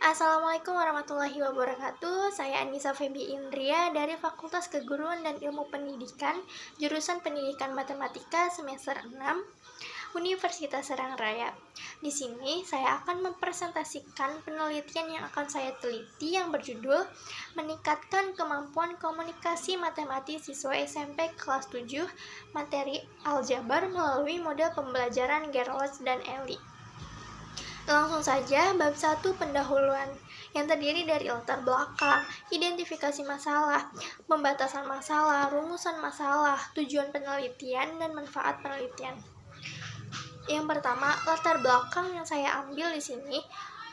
Assalamualaikum warahmatullahi wabarakatuh. Saya Anissa Febi Indria dari Fakultas Keguruan dan Ilmu Pendidikan, jurusan Pendidikan Matematika semester 6, Universitas Serang Raya. Di sini saya akan mempresentasikan penelitian yang akan saya teliti yang berjudul Meningkatkan Kemampuan Komunikasi Matematis Siswa SMP kelas 7 materi aljabar melalui model pembelajaran Gerlach dan Ellie. Langsung saja, bab 1 pendahuluan, yang terdiri dari latar belakang, identifikasi masalah, pembatasan masalah, rumusan masalah, tujuan penelitian, dan manfaat penelitian. Yang pertama, latar belakang yang saya ambil di sini,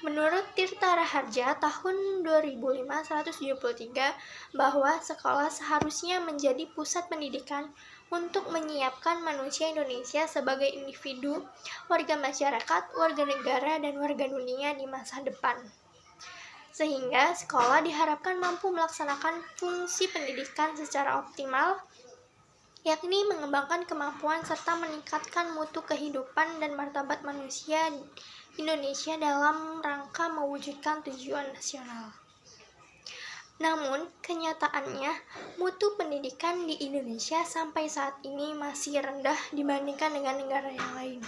menurut Tirta Raharja tahun 2005-173 bahwa sekolah seharusnya menjadi pusat pendidikan untuk menyiapkan manusia Indonesia sebagai individu, warga masyarakat, warga negara, dan warga dunia di masa depan. Sehingga sekolah diharapkan mampu melaksanakan fungsi pendidikan secara optimal, yakni mengembangkan kemampuan serta meningkatkan mutu kehidupan dan martabat manusia Indonesia dalam rangka mewujudkan tujuan nasional. Namun, kenyataannya, mutu pendidikan di Indonesia sampai saat ini masih rendah dibandingkan dengan negara yang lain.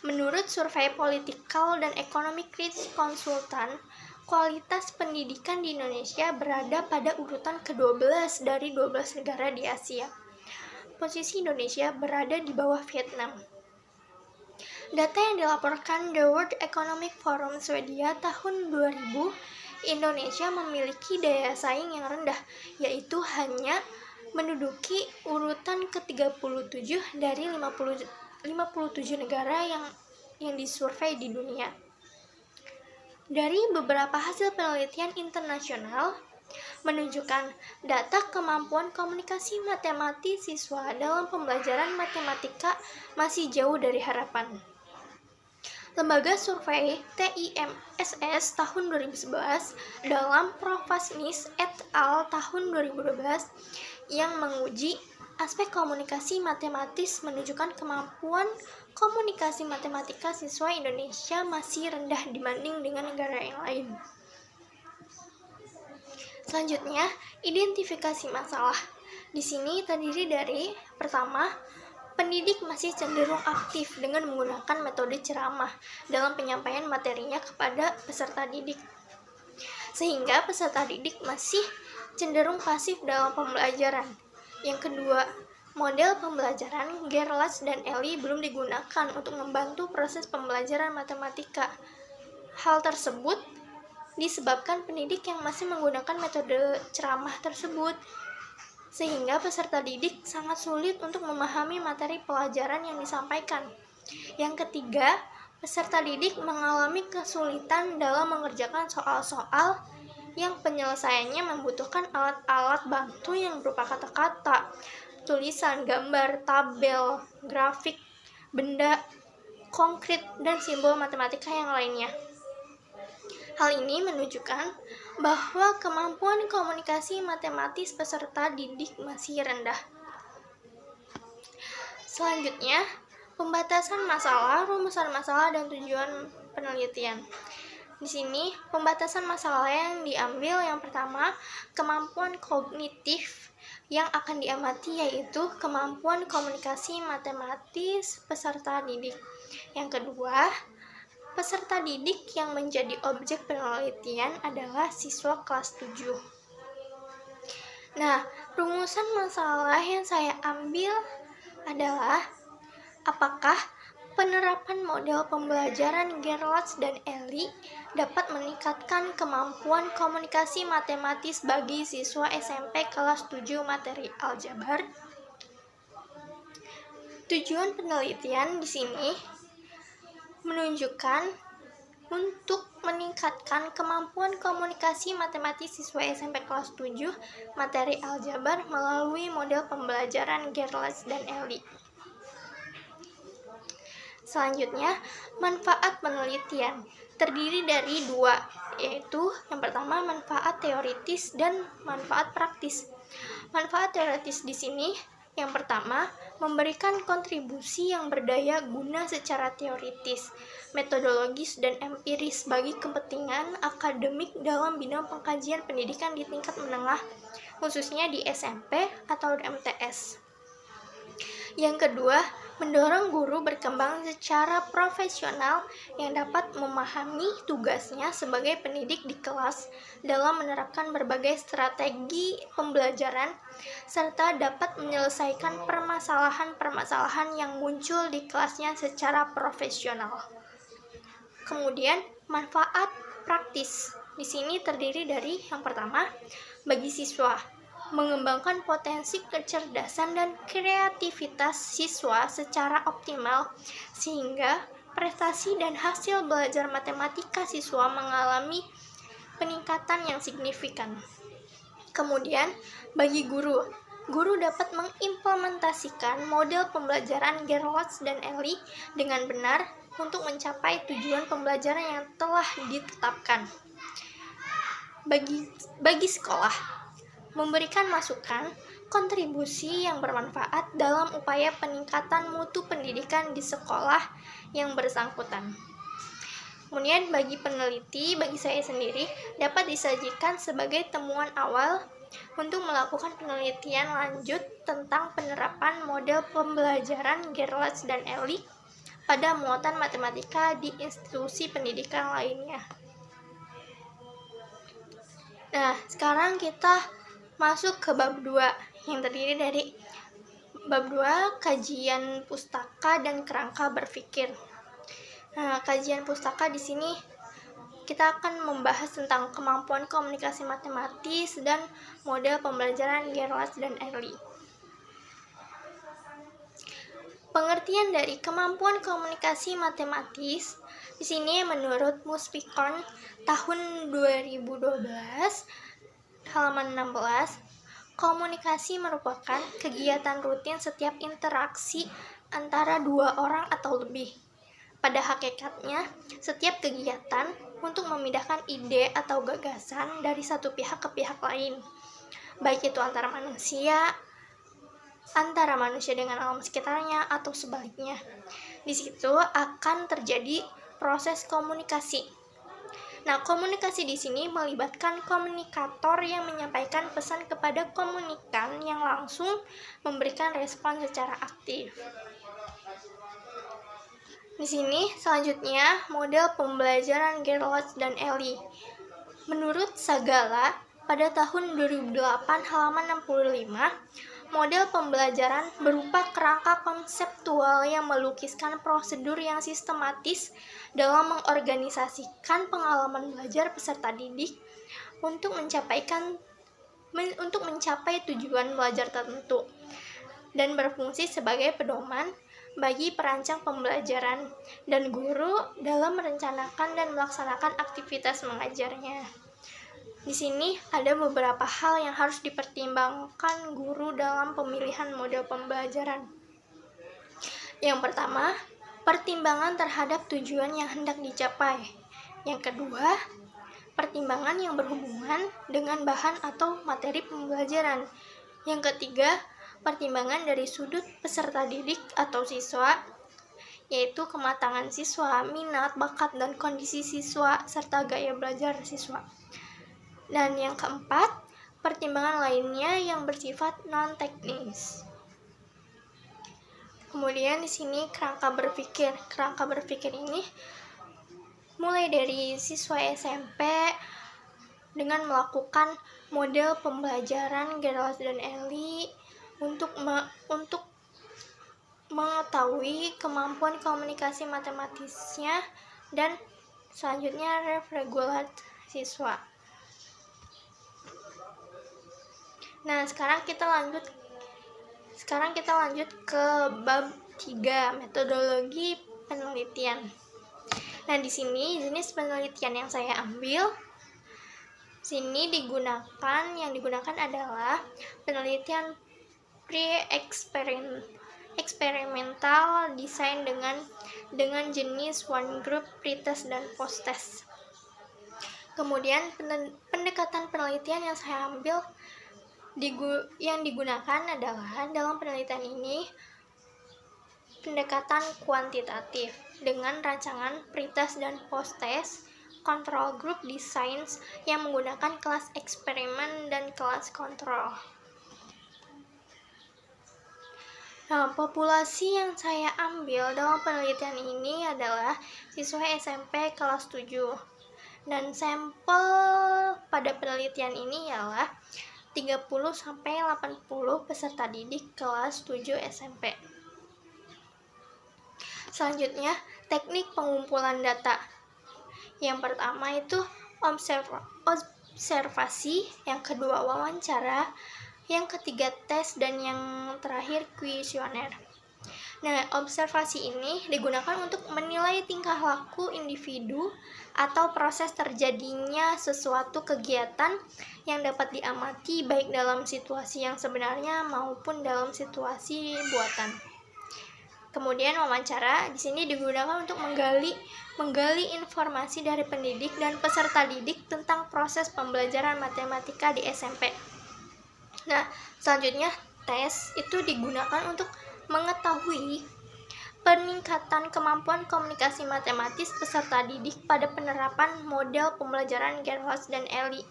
Menurut survei Political dan Economic Research Consultant, kualitas pendidikan di Indonesia berada pada urutan ke-12 dari 12 negara di Asia. Posisi Indonesia berada di bawah Vietnam. Data yang dilaporkan The World Economic Forum Swedia tahun 2000, Indonesia memiliki daya saing yang rendah, yaitu hanya menduduki urutan ke-37 dari 57 negara yang disurvei di dunia. Dari beberapa hasil penelitian internasional menunjukkan data kemampuan komunikasi matematis siswa dalam pembelajaran matematika masih jauh dari harapan. Lembaga survei TIMSS tahun 2011 dalam Provasnis et al. Tahun 2012 yang menguji aspek komunikasi matematis menunjukkan kemampuan komunikasi matematika siswa Indonesia masih rendah dibanding dengan negara yang lain. Selanjutnya, identifikasi masalah. Di sini terdiri dari pertama, pendidik masih cenderung aktif dengan menggunakan metode ceramah dalam penyampaian materinya kepada peserta didik, sehingga peserta didik masih cenderung pasif dalam pembelajaran. Yang kedua, model pembelajaran Gerlach dan Ellie belum digunakan untuk membantu proses pembelajaran matematika. Hal tersebut disebabkan pendidik yang masih menggunakan metode ceramah tersebut, sehingga peserta didik sangat sulit untuk memahami materi pelajaran yang disampaikan. Yang ketiga, peserta didik mengalami kesulitan dalam mengerjakan soal-soal yang penyelesaiannya membutuhkan alat-alat bantu yang berupa kata-kata, tulisan, gambar, tabel, grafik, benda konkret, dan simbol matematika yang lainnya. Hal ini menunjukkan bahwa kemampuan komunikasi matematis peserta didik masih rendah. Selanjutnya, pembatasan masalah, rumusan masalah, dan tujuan penelitian. Di sini, pembatasan masalah yang diambil yang pertama, kemampuan kognitif yang akan diamati yaitu kemampuan komunikasi matematis peserta didik. Yang kedua, peserta didik yang menjadi objek penelitian adalah siswa kelas 7. Nah, rumusan masalah yang saya ambil adalah apakah penerapan model pembelajaran Gerlach dan Ellie dapat meningkatkan kemampuan komunikasi matematis bagi siswa SMP kelas 7 materi aljabar. Tujuan penelitian di sini menunjukkan untuk meningkatkan kemampuan komunikasi matematis siswa SMP kelas 7 materi aljabar melalui model pembelajaran Gerlach dan Ellie. Selanjutnya, manfaat penelitian terdiri dari dua, yaitu yang pertama manfaat teoritis dan manfaat praktis. Manfaat teoritis di sini Yang pertama, memberikan kontribusi yang berdaya guna secara teoritis, metodologis, dan empiris bagi kepentingan akademik dalam bidang pengkajian pendidikan di tingkat menengah, khususnya di SMP atau MTS. Yang kedua, mendorong guru berkembang secara profesional yang dapat memahami tugasnya sebagai pendidik di kelas dalam menerapkan berbagai strategi pembelajaran serta dapat menyelesaikan permasalahan-permasalahan yang muncul di kelasnya secara profesional. Kemudian, manfaat praktis. Di sini terdiri dari yang pertama, bagi siswa, mengembangkan potensi kecerdasan dan kreativitas siswa secara optimal sehingga prestasi dan hasil belajar matematika siswa mengalami peningkatan yang signifikan. Kemudian, bagi guru dapat mengimplementasikan model pembelajaran Gerlach dan Eley dengan benar untuk mencapai tujuan pembelajaran yang telah ditetapkan. Bagi sekolah, memberikan masukan, kontribusi yang bermanfaat dalam upaya peningkatan mutu pendidikan di sekolah yang bersangkutan. Kemudian bagi peneliti, bagi saya sendiri, dapat disajikan sebagai temuan awal untuk melakukan penelitian lanjut tentang penerapan model pembelajaran Gerlach dan Eley pada muatan matematika di institusi pendidikan lainnya. Nah, sekarang kita masuk ke bab 2 yang terdiri dari bab 2 kajian pustaka dan kerangka berpikir. Nah, kajian pustaka di sini kita akan membahas tentang kemampuan komunikasi matematis dan model pembelajaran Gerlach dan Eley. Pengertian dari kemampuan komunikasi matematis di sini menurut Muspikon tahun 2012 halaman 16, komunikasi merupakan kegiatan rutin setiap interaksi antara dua orang atau lebih. Pada hakikatnya, setiap kegiatan untuk memindahkan ide atau gagasan dari satu pihak ke pihak lain, baik itu antara manusia dengan alam sekitarnya, atau sebaliknya. Di situ akan terjadi proses komunikasi. Nah, komunikasi di sini melibatkan komunikator yang menyampaikan pesan kepada komunikan yang langsung memberikan respon secara aktif. Di sini selanjutnya model pembelajaran Gerlach dan Eley. Menurut Sagala, pada tahun 2008 halaman 65, model pembelajaran berupa kerangka konseptual yang melukiskan prosedur yang sistematis dalam mengorganisasikan pengalaman belajar peserta didik untuk mencapai tujuan belajar tertentu dan berfungsi sebagai pedoman bagi perancang pembelajaran dan guru dalam merencanakan dan melaksanakan aktivitas mengajarnya. Di sini ada beberapa hal yang harus dipertimbangkan guru dalam pemilihan model pembelajaran. Yang pertama, pertimbangan terhadap tujuan yang hendak dicapai. Yang kedua, pertimbangan yang berhubungan dengan bahan atau materi pembelajaran. Yang ketiga, pertimbangan dari sudut peserta didik atau siswa, yaitu kematangan siswa, minat, bakat, dan kondisi siswa, serta gaya belajar siswa. Dan yang keempat, pertimbangan lainnya yang bersifat non-teknis. Kemudian di sini kerangka berpikir. Kerangka berpikir ini mulai dari siswa SMP dengan melakukan model pembelajaran Gerlach dan Eley untuk mengetahui kemampuan komunikasi matematisnya dan selanjutnya ref-regulat siswa. Nah, sekarang kita lanjut ke bab 3, metodologi penelitian. Nah, di sini jenis penelitian yang saya ambil yang digunakan adalah penelitian pre-eksperimental desain dengan jenis one group, pretest, dan post-test. Kemudian pendekatan penelitian yang saya ambil Yang digunakan adalah dalam penelitian ini pendekatan kuantitatif dengan rancangan pretest dan posttest, control group design yang menggunakan kelas eksperimen dan kelas kontrol. Nah, populasi yang saya ambil dalam penelitian ini adalah siswa SMP kelas 7. Dan sampel pada penelitian ini ialah 30-80 peserta didik kelas 7 SMP. Selanjutnya, teknik pengumpulan data. Yang pertama itu observasi, yang kedua wawancara, yang ketiga tes, dan yang terakhir kuesioner. Nah, observasi ini digunakan untuk menilai tingkah laku individu atau proses terjadinya sesuatu kegiatan yang dapat diamati baik dalam situasi yang sebenarnya maupun dalam situasi buatan. Kemudian wawancara di sini digunakan untuk menggali informasi dari pendidik dan peserta didik tentang proses pembelajaran matematika di SMP. Nah, selanjutnya tes itu digunakan untuk mengetahui peningkatan kemampuan komunikasi matematis peserta didik pada penerapan model pembelajaran Gerhardt dan Ellie.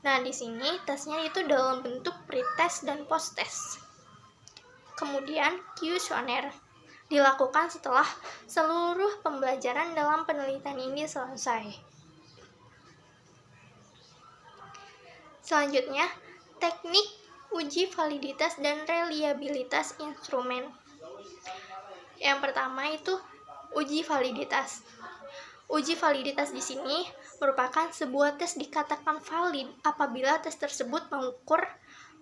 Nah, di sini tesnya itu dalam bentuk pretest dan posttest. Kemudian kuesioner dilakukan setelah seluruh pembelajaran dalam penelitian ini selesai. Selanjutnya, teknik uji validitas dan reliabilitas instrumen. Yang pertama itu uji validitas. Uji validitas di sini merupakan sebuah tes dikatakan valid apabila tes tersebut mengukur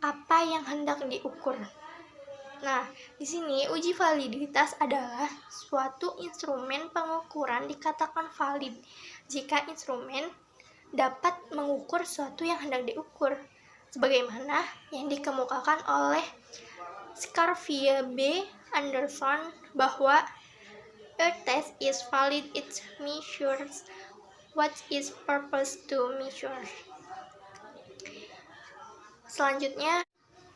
apa yang hendak diukur. Nah, di sini uji validitas adalah suatu instrumen pengukuran dikatakan valid jika instrumen dapat mengukur sesuatu yang hendak diukur, sebagaimana yang dikemukakan oleh Scarvia B. Anderson bahwa a test is valid it measures what is purpose to measure. Selanjutnya,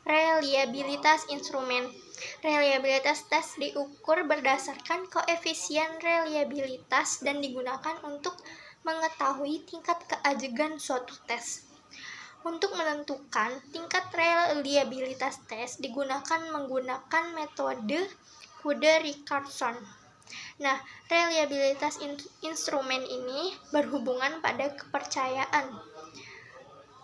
reliabilitas instrumen. Reliabilitas tes diukur berdasarkan koefisien reliabilitas dan digunakan untuk mengetahui tingkat keajegan suatu tes. Untuk menentukan tingkat reliabilitas tes digunakan menggunakan metode Wooder-Richardson. Nah, reliabilitas instrumen ini berhubungan pada kepercayaan.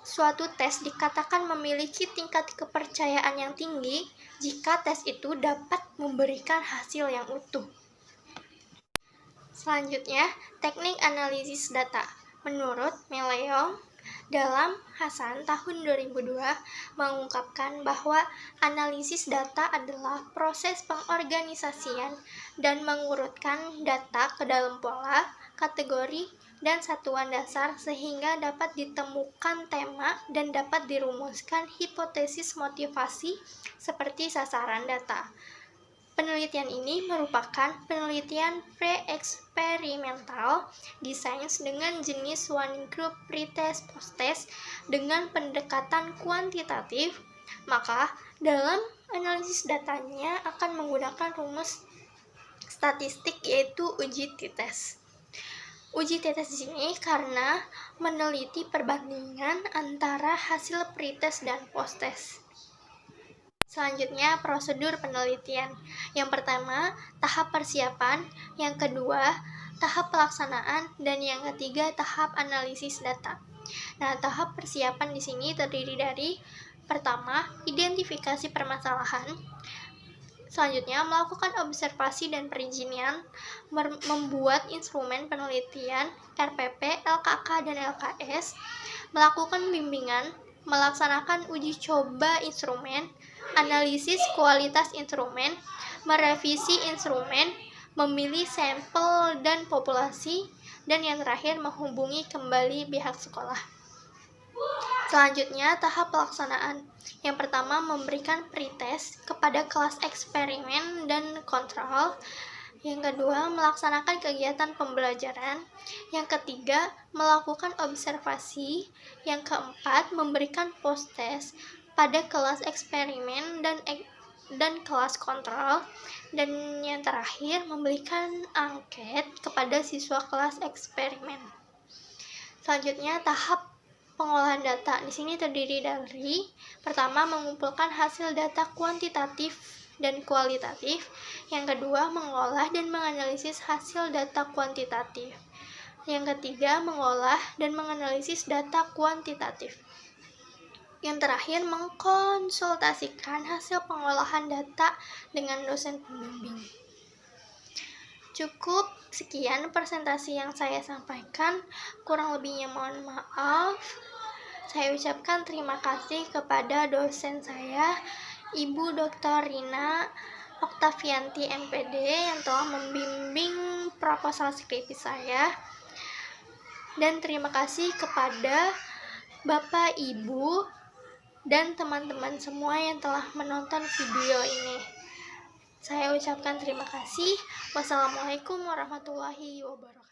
Suatu tes dikatakan memiliki tingkat kepercayaan yang tinggi jika tes itu dapat memberikan hasil yang utuh. Selanjutnya, teknik analisis data. Menurut Meleong, dalam Hasan tahun 2002 mengungkapkan bahwa analisis data adalah proses pengorganisasian dan mengurutkan data ke dalam pola, kategori, dan satuan dasar sehingga dapat ditemukan tema dan dapat dirumuskan hipotesis motivasi seperti sasaran data. Penelitian ini merupakan penelitian pre-eksperimental desain dengan jenis one group pretest posttest dengan pendekatan kuantitatif, maka dalam analisis datanya akan menggunakan rumus statistik yaitu uji t-test. Uji t-test di sini karena meneliti perbandingan antara hasil pretest dan posttest. Selanjutnya, prosedur penelitian. Yang pertama, tahap persiapan. Yang kedua, tahap pelaksanaan. Dan yang ketiga, tahap analisis data. Nah, tahap persiapan di sini terdiri dari pertama, identifikasi permasalahan. Selanjutnya, melakukan observasi dan perizinan, membuat instrumen penelitian, RPP, LKK, dan LKS, melakukan bimbingan, melaksanakan uji coba instrumen, analisis kualitas instrumen, merevisi instrumen, memilih sampel dan populasi, dan yang terakhir menghubungi kembali pihak sekolah. Selanjutnya, tahap pelaksanaan. Yang pertama, memberikan pretest kepada kelas eksperimen dan kontrol. Yang kedua, melaksanakan kegiatan pembelajaran. Yang ketiga, melakukan observasi. Yang keempat, memberikan posttest. pada kelas eksperimen dan kelas kontrol, dan yang terakhir memberikan angket kepada siswa kelas eksperimen. Selanjutnya tahap pengolahan data. Di sini terdiri dari pertama mengumpulkan hasil data kuantitatif dan kualitatif, yang kedua mengolah dan menganalisis hasil data kuantitatif, yang ketiga mengolah dan menganalisis data kuantitatif, yang terakhir mengkonsultasikan hasil pengolahan data dengan dosen pembimbing. Cukup sekian presentasi yang saya sampaikan, kurang lebihnya mohon maaf. Saya ucapkan terima kasih kepada dosen saya, Ibu Dr. Rina Oktavianti MPD, yang telah membimbing proposal skripsi saya. Dan terima kasih kepada Bapak, Ibu, dan teman-teman semua yang telah menonton video ini. Saya ucapkan terima kasih. Wassalamualaikum warahmatullahi wabarakatuh.